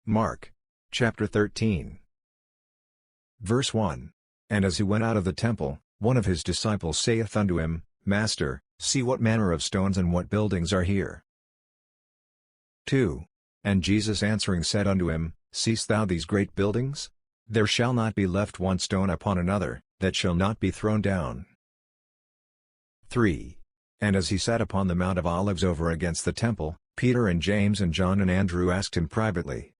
Mark, chapter 13. Verse 1. And as he went out of the temple, one of his disciples saith unto him, Master, see what manner of stones and what buildings are here. 2. And Jesus answering said unto him, Seest thou these great buildings? There shall not be left one stone upon another, that shall not be thrown down. 3. And as he sat upon the Mount of Olives over against the temple, Peter and James and John and Andrew asked him privately.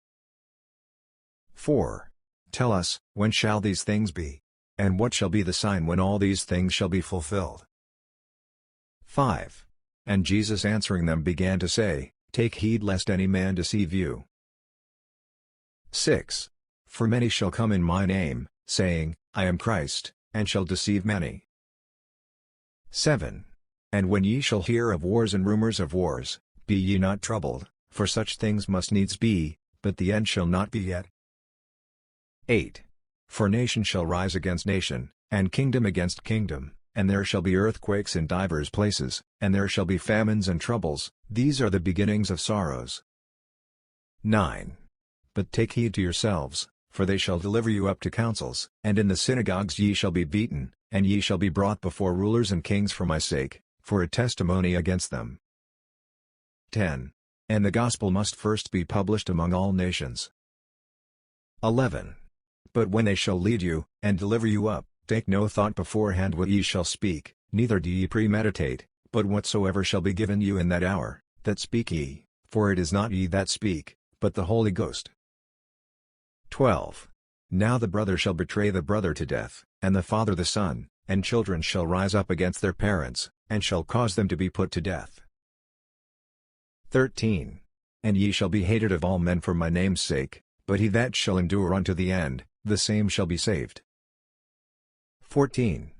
4. Tell us, when shall these things be? And what shall be the sign when all these things shall be fulfilled? 5. And Jesus answering them began to say, Take heed lest any man deceive you. 6. For many shall come in my name, saying, I am Christ, and shall deceive many. 7. And when ye shall hear of wars and rumors of wars, be ye not troubled, for such things must needs be, but the end shall not be yet. 8. For nation shall rise against nation, and kingdom against kingdom, and there shall be earthquakes in divers places, and there shall be famines and troubles, these are the beginnings of sorrows. 9. But take heed to yourselves, for they shall deliver you up to councils, and in the synagogues ye shall be beaten, and ye shall be brought before rulers and kings for my sake, for a testimony against them. 10. And the gospel must first be published among all nations. 11. But when they shall lead you, and deliver you up, take no thought beforehand what ye shall speak, neither do ye premeditate, but whatsoever shall be given you in that hour, that speak ye, for it is not ye that speak, but the Holy Ghost. 12. Now the brother shall betray the brother to death, and the father the son, and children shall rise up against their parents, and shall cause them to be put to death. 13. And ye shall be hated of all men for my name's sake, but he that shall endure unto the end, the same shall be saved. 14.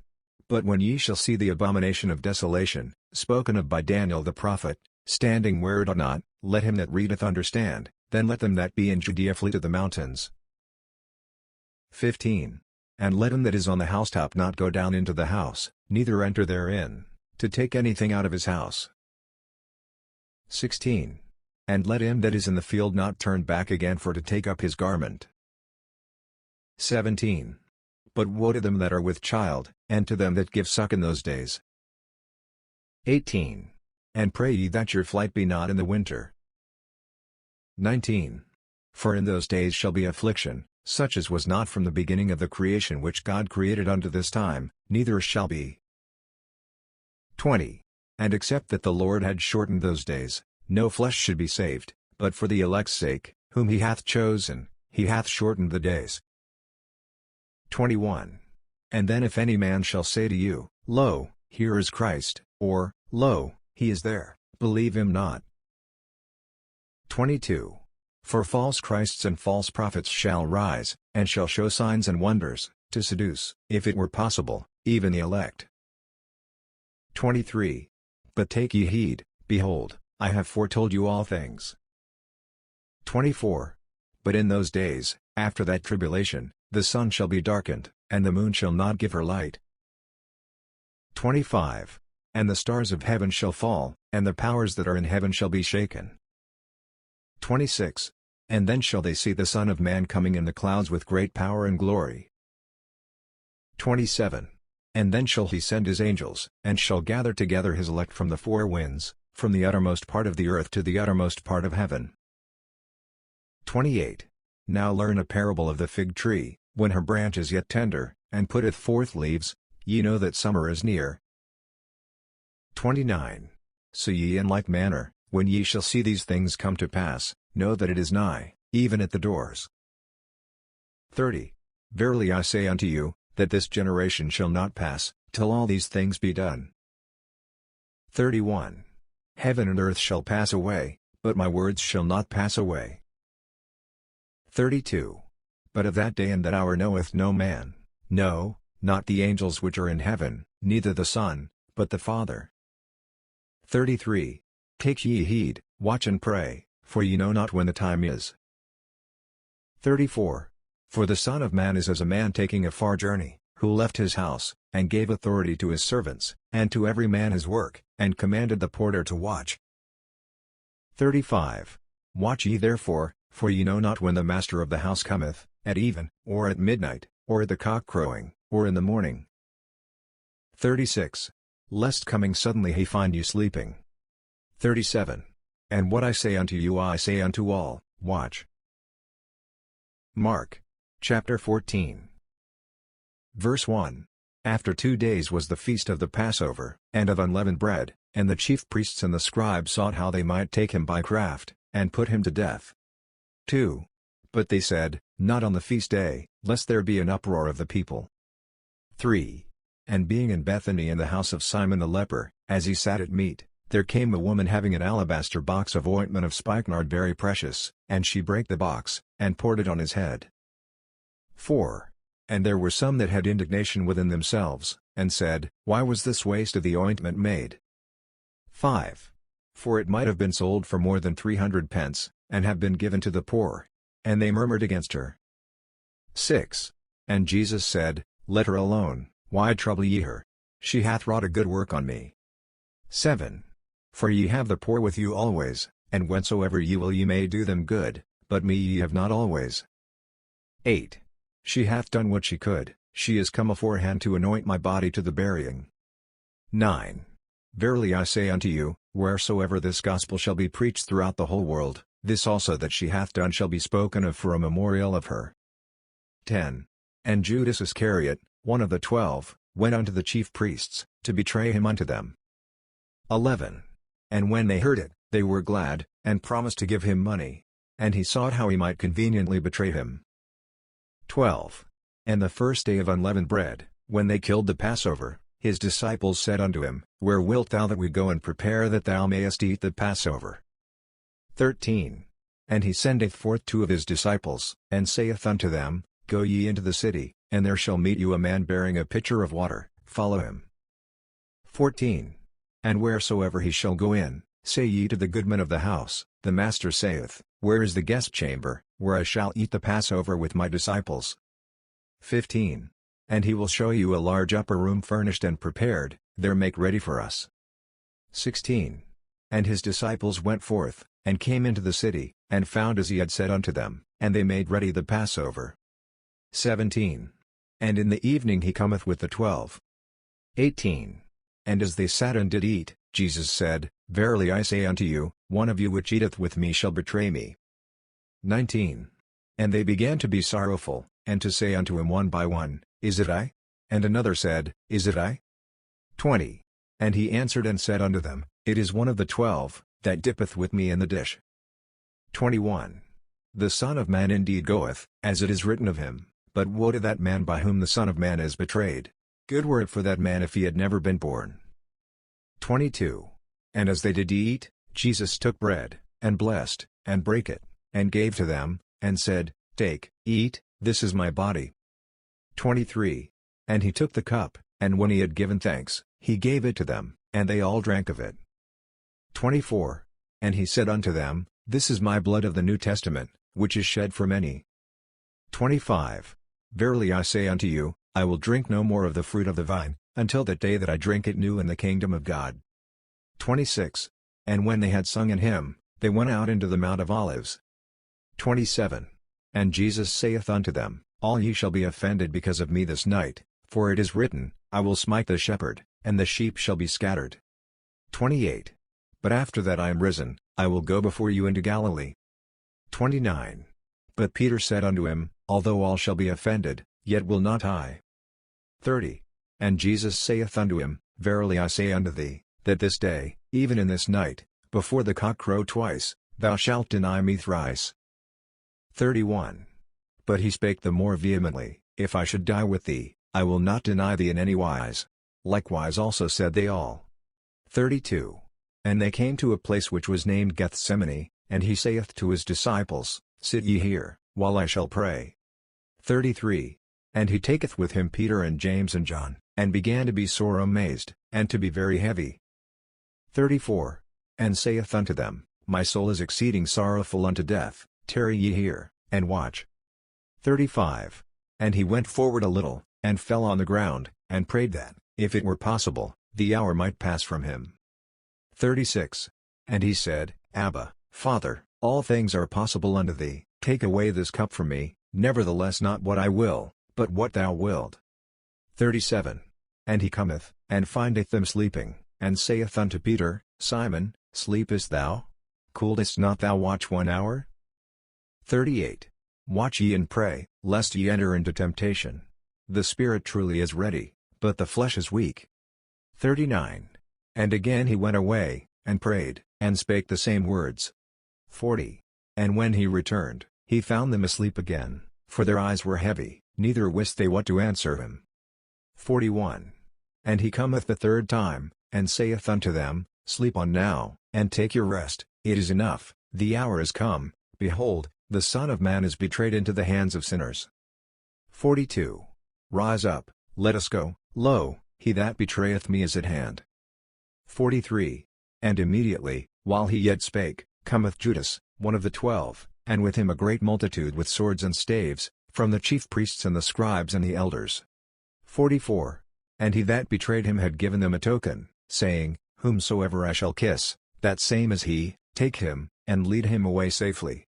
But when ye shall see the abomination of desolation, spoken of by Daniel the prophet, standing where it ought not, let him that readeth understand, then let them that be in Judea flee to the mountains. 15. And let him that is on the housetop not go down into the house, neither enter therein, to take anything out of his house. 16. And let him that is in the field not turn back again for to take up his garment. 17. But woe to them that are with child, and to them that give suck in those days. 18. And pray ye that your flight be not in the winter. 19. For in those days shall be affliction, such as was not from the beginning of the creation which God created unto this time, neither shall be. 20. And except that the Lord had shortened those days, no flesh should be saved, but for the elect's sake, whom he hath chosen, he hath shortened the days. 21. And then if any man shall say to you, Lo, here is Christ, or, Lo, he is there, believe him not. 22. For false Christs and false prophets shall rise, and shall show signs and wonders, to seduce, if it were possible, even the elect. 23. But take ye heed, behold, I have foretold you all things. 24. But in those days, after that tribulation, the sun shall be darkened, and the moon shall not give her light. 25. And the stars of heaven shall fall, and the powers that are in heaven shall be shaken. 26. And then shall they see the Son of Man coming in the clouds with great power and glory. 27. And then shall he send his angels, and shall gather together his elect from the four winds, from the uttermost part of the earth to the uttermost part of heaven. 28. Now learn a parable of the fig tree, when her branch is yet tender, and putteth forth leaves, ye know that summer is near. 29. So ye in like manner, when ye shall see these things come to pass, know that it is nigh, even at the doors. 30. Verily I say unto you, that this generation shall not pass, till all these things be done. 31. Heaven and earth shall pass away, but my words shall not pass away. 32. But of that day and that hour knoweth no man, no, not the angels which are in heaven, neither the Son, but the Father. 33. Take ye heed, watch and pray, for ye know not when the time is. 34. For the Son of Man is as a man taking a far journey, who left his house, and gave authority to his servants, and to every man his work, and commanded the porter to watch. 35. Watch ye therefore, For ye know not when the master of the house cometh, at even, or at midnight, or at the cock crowing, or in the morning. 36. Lest coming suddenly he find you sleeping. 37. And what I say unto you I say unto all, watch. Mark. Chapter 14. Verse 1. After 2 days was the feast of the Passover, and of unleavened bread, and the chief priests and the scribes sought how they might take him by craft, and put him to death. 2. But they said, Not on the feast day, lest there be an uproar of the people. 3. And being in Bethany in the house of Simon the leper, as he sat at meat, there came a woman having an alabaster box of ointment of spikenard very precious, and she brake the box, and poured it on his head. 4. And there were some that had indignation within themselves, and said, Why was this waste of the ointment made? 5. For it might have been sold for more than 300 pence, and have been given to the poor. And they murmured against her. 6. And Jesus said, Let her alone, why trouble ye her? She hath wrought a good work on me. 7. For ye have the poor with you always, and whensoever ye will ye may do them good, but me ye have not always. 8. She hath done what she could, she is come aforehand to anoint my body to the burying. 9. Verily I say unto you, wheresoever this gospel shall be preached throughout the whole world, this also that she hath done shall be spoken of for a memorial of her. 10. And Judas Iscariot, one of the 12, went unto the chief priests, to betray him unto them. 11. And when they heard it, they were glad, and promised to give him money. And he sought how he might conveniently betray him. 12. And the first day of unleavened bread, when they killed the Passover, his disciples said unto him, Where wilt thou that we go and prepare that thou mayest eat the Passover? 13. And he sendeth forth 2 of his disciples, and saith unto them, Go ye into the city, and there shall meet you a man bearing a pitcher of water, follow him. 14. And wheresoever he shall go in, say ye to the goodman of the house, The master saith, Where is the guest chamber, where I shall eat the Passover with my disciples? 15. And he will show you a large upper room furnished and prepared, there make ready for us. 16. And his disciples went forth, and came into the city, and found as he had said unto them, and they made ready the Passover. 17. And in the evening he cometh with the 12. 18. And as they sat and did eat, Jesus said, Verily I say unto you, one of you which eateth with me shall betray me. 19. And they began to be sorrowful, and to say unto him one by one, Is it I? And another said, Is it I? 20. And he answered and said unto them, It is one of the 12, that dippeth with me in the dish. 21. The Son of Man indeed goeth, as it is written of him, but woe to that man by whom the Son of Man is betrayed. Good were it for that man if he had never been born. 22. And as they did eat, Jesus took bread, and blessed, and brake it, and gave to them, and said, Take, eat, this is my body. 23. And he took the cup, and when he had given thanks, he gave it to them, and they all drank of it. 24. And he said unto them, This is my blood of the New Testament, which is shed for many. 25. Verily I say unto you, I will drink no more of the fruit of the vine, until that day that I drink it new in the kingdom of God. 26. And when they had sung an hymn, they went out into the Mount of Olives. 27. And Jesus saith unto them, All ye shall be offended because of me this night, for it is written, I will smite the shepherd, and the sheep shall be scattered. 28. But after that I am risen, I will go before you into Galilee. 29. But Peter said unto him, Although all shall be offended, yet will not I. 30. And Jesus saith unto him, Verily I say unto thee, that this day, even in this night, before the cock crow twice, thou shalt deny me thrice. 31. But he spake the more vehemently, If I should die with thee, I will not deny thee in any wise. Likewise also said they all. 32. And they came to a place which was named Gethsemane, and he saith to his disciples, Sit ye here, while I shall pray. 33. And he taketh with him Peter and James and John, and began to be sore amazed, and to be very heavy. 34. And saith unto them, My soul is exceeding sorrowful unto death, tarry ye here, and watch. 35. And he went forward a little, and fell on the ground, and prayed that, if it were possible, the hour might pass from him. 36. And he said, Abba, Father, All things are possible unto thee. Take away this cup from me, nevertheless not what I will, but what thou wilt. 37. And he cometh, and findeth them sleeping, and saith unto Peter, Simon, sleepest thou? Couldest not thou watch 1 hour? 38. Watch ye and pray, lest ye enter into temptation. The spirit truly is ready, but the flesh is weak. 39. And again he went away, and prayed, and spake the same words. 40. And when he returned, he found them asleep again, for their eyes were heavy, neither wist they what to answer him. 41. And he cometh the third time, and saith unto them, Sleep on now, and take your rest, it is enough, the hour is come, behold, the Son of Man is betrayed into the hands of sinners. 42. Rise up, let us go, lo, he that betrayeth me is at hand. 43. And immediately, while he yet spake, cometh Judas, one of the 12, and with him a great multitude with swords and staves, from the chief priests and the scribes and the elders. 44. And he that betrayed him had given them a token, saying, Whomsoever I shall kiss, that same is he, take him, and lead him away safely.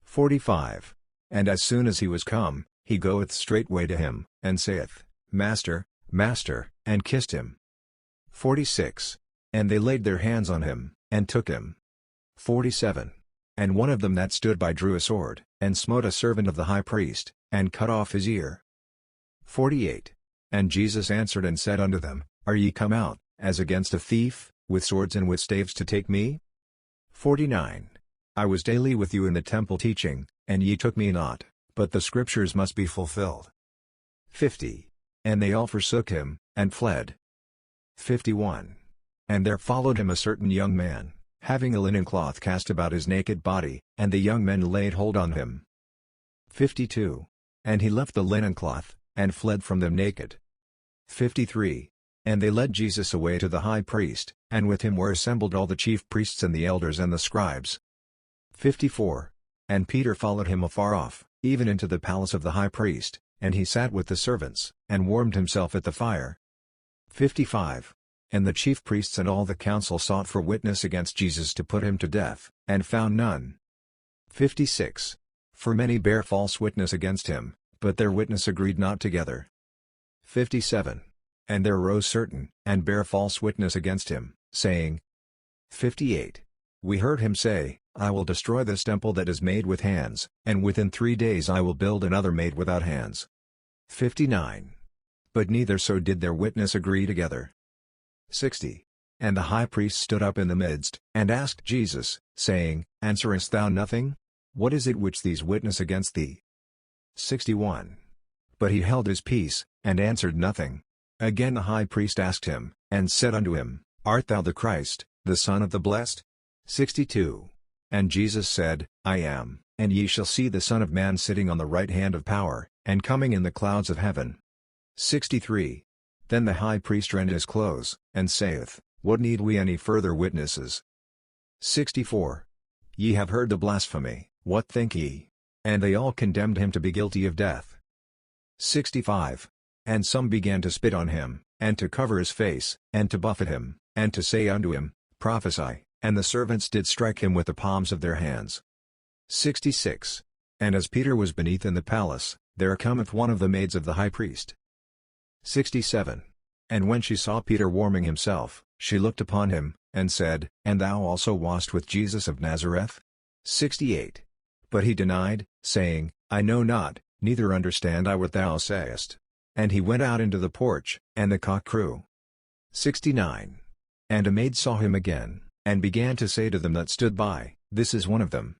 45. And as soon as he was come, he goeth straightway to him, and saith, Master, Master, and kissed him. 46. And they laid their hands on him, and took him. 47. And one of them that stood by drew a sword, and smote a servant of the high priest, and cut off his ear. 48. And Jesus answered and said unto them, Are ye come out, as against a thief, with swords and with staves to take me? 49. I was daily with you in the temple teaching, and ye took me not, but the scriptures must be fulfilled. 50. And they all forsook him, and fled. 51. And there followed him a certain young man, having a linen cloth cast about his naked body, and the young men laid hold on him. 52. And he left the linen cloth, and fled from them naked. 53. And they led Jesus away to the high priest, and with him were assembled all the chief priests and the elders and the scribes. 54. And Peter followed him afar off, even into the palace of the high priest, and he sat with the servants, and warmed himself at the fire. 55. And the chief priests and all the council sought for witness against Jesus to put him to death, and found none. 56. For many bare false witness against him, but their witness agreed not together. 57. And there rose certain, and bare false witness against him, saying. 58. We heard him say, I will destroy this temple that is made with hands, and within 3 days I will build another made without hands. 59. But neither so did their witness agree together. 60. And the high priest stood up in the midst, and asked Jesus, saying, Answerest thou nothing? What is it which these witness against thee? 61. But he held his peace, and answered nothing. Again the high priest asked him, and said unto him, Art thou the Christ, the Son of the Blessed? 62. And Jesus said, I am, and ye shall see the Son of Man sitting on the right hand of power, and coming in the clouds of heaven. 63. Then the high priest rent his clothes, and saith, What need we any further witnesses? 64. Ye have heard the blasphemy, what think ye? And they all condemned him to be guilty of death. 65. And some began to spit on him, and to cover his face, and to buffet him, and to say unto him, Prophesy, and the servants did strike him with the palms of their hands. 66. And as Peter was beneath in the palace, there cometh one of the maids of the high priest. 67. And when she saw Peter warming himself, she looked upon him, and said, And thou also wast with Jesus of Nazareth? 68. But he denied, saying, I know not, neither understand I what thou sayest. And he went out into the porch, and the cock crew. 69. And a maid saw him again, and began to say to them that stood by, This is one of them.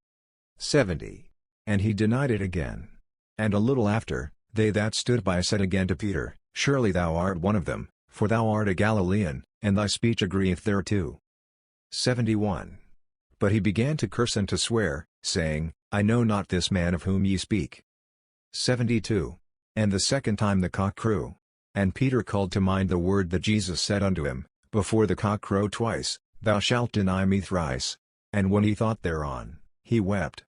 70. And he denied it again. And a little after, they that stood by said again to Peter, Surely thou art one of them, for thou art a Galilean, and thy speech agreeth thereto. 71. But he began to curse and to swear, saying, I know not this man of whom ye speak. 72. And the second time the cock crew. And Peter called to mind the word that Jesus said unto him, Before the cock crow twice, thou shalt deny me thrice. And when he thought thereon, he wept.